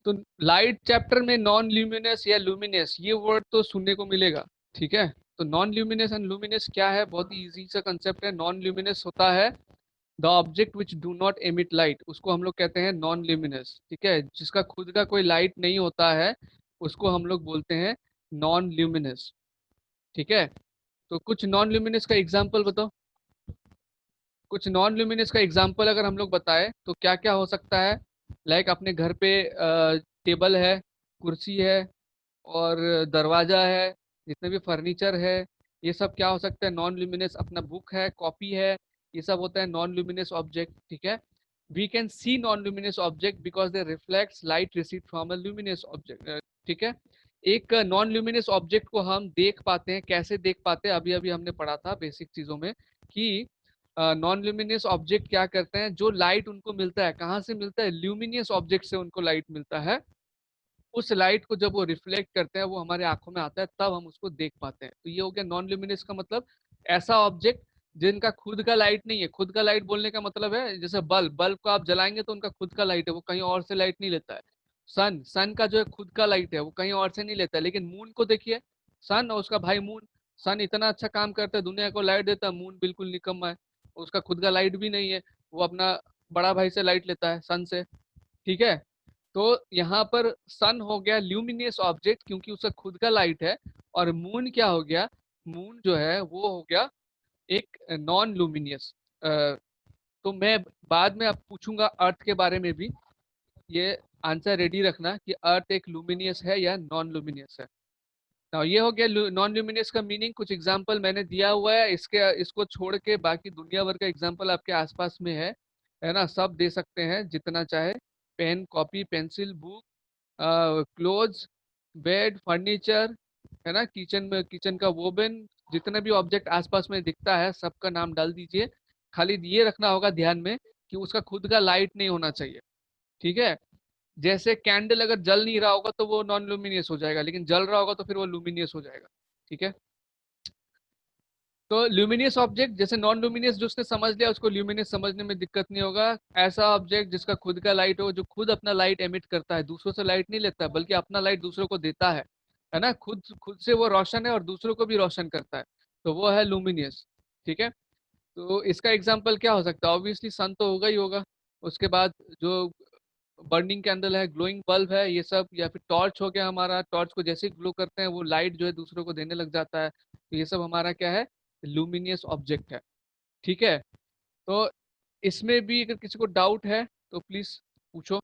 तो light chapter में non luminous या लुमिनस ये वर्ड तो सुनने को मिलेगा, ठीक है। तो नॉन ल्यूमिनस एंड लुमिनस क्या है, बहुत ही इजी सा कंसेप्ट है। नॉन ल्यूमिनस होता है the object which do not emit light, उसको हम लोग कहते हैं नॉन ल्यूमिनस, ठीक है। जिसका खुद का कोई लाइट नहीं होता है उसको हम लोग बोलते हैं नॉन ल्यूमिनस, ठीक है। तो कुछ नॉन ल्यूमिनस का एग्जांपल बताओ। कुछ नॉन ल्यूमिनस का एग्जांपल अगर हम लोग बताएं तो क्या क्या हो सकता है। लाइक अपने घर पे टेबल है, कुर्सी है, और दरवाजा है, जितने भी फर्नीचर है, ये सब क्या हो सकता है नॉन ल्यूमिनस। अपना बुक है, कॉपी है, ये सब होता है नॉन ल्यूमिनस ऑब्जेक्ट, ठीक है। We can see non luminous object because they reflects light received from a luminous object, ठीक है। एक नॉन ल्यूमिनस ऑब्जेक्ट को हम देख पाते हैं, कैसे देख पाते हैं, अभी अभी हमने पढ़ा था बेसिक चीजों में कि नॉन ल्यूमिनियस ऑब्जेक्ट क्या करते हैं, जो लाइट उनको मिलता है कहाँ से मिलता है, ल्यूमिनियस ऑब्जेक्ट से उनको लाइट मिलता है। उस लाइट को जब वो रिफ्लेक्ट करते हैं वो हमारे आंखों में आता है, तब हम उसको देख पाते हैं। तो ये हो गया नॉन ल्यूमिनियस का मतलब, ऐसा ऑब्जेक्ट जिनका खुद का लाइट नहीं है। खुद का लाइट बोलने का मतलब है जैसे बल्ब, बल्ब को आप जलाएंगे तो उनका खुद का लाइट है, वो कहीं और से लाइट नहीं लेता है। सन, सन का जो है खुद का लाइट है, वो कहीं और से नहीं लेता है। लेकिन मून को देखिए, सन और उसका भाई मून, सन इतना अच्छा काम करता है, दुनिया को लाइट देता है, मून बिल्कुल निकम्मा है, उसका खुद का लाइट भी नहीं है, वो अपना बड़ा भाई से लाइट लेता है, सन से, ठीक है। तो यहाँ पर सन हो गया ल्यूमिनियस ऑब्जेक्ट क्योंकि उसका खुद का लाइट है। और मून क्या हो गया, मून जो है वो हो गया एक नॉन लुमिनियस। तो मैं बाद में अब पूछूंगा अर्थ के बारे में भी, ये आंसर रेडी रखना कि अर्थ एक लुमिनियस है या नॉन लुमिनियस है। now ये हो गया नॉन ल्यूमिनियस का मीनिंग, कुछ एग्जांपल मैंने दिया हुआ है, इसके इसको छोड़ के बाकी दुनिया भर का एग्जांपल आपके आसपास में है ना, सब दे सकते हैं जितना चाहे। Pen, copy, pencil, book, clothes, bed, furniture, है ना, किचन में किचन का वोबन, जितने भी ऑब्जेक्ट आसपास में दिखता है सबका नाम डाल दीजिए। खाली ये रखना होगा ध्यान में कि उसका खुद का लाइट नहीं होना चाहिए, ठीक है। जैसे कैंडल अगर जल नहीं रहा होगा तो वो नॉन लुमिनियस हो जाएगा, लेकिन जल रहा होगा तो फिर वो लुमिनियस हो जाएगा, ठीक है। तो ल्यूमिनियस ऑब्जेक्ट जैसे नॉन लुमिनियस, जो उसने समझ लिया उसको ल्यूमिनियस समझने में दिक्कत नहीं होगा। ऐसा ऑब्जेक्ट जिसका खुद का लाइट हो, जो खुद अपना लाइट एमिट करता है, दूसरों से लाइट नहीं लेता है बल्कि अपना लाइट दूसरों को देता है ना, खुद खुद से वो रोशन है और दूसरों को भी रोशन करता है, तो वो है लुमिनियस, ठीक है। तो इसका एग्जाम्पल क्या हो सकता है, ऑब्वियसली सन तो होगा ही होगा। उसके बाद जो बर्निंग कैंडल है, ग्लोइंग बल्ब है, ये सब, या फिर टॉर्च हो गया हमारा, टॉर्च को जैसे ही ग्लो करते हैं वो लाइट जो है दूसरों को देने लग जाता है, तो ये सब हमारा क्या है, लुमिनियस ऑब्जेक्ट है, ठीक है। तो इसमें भी अगर किसी को डाउट है तो प्लीज पूछो।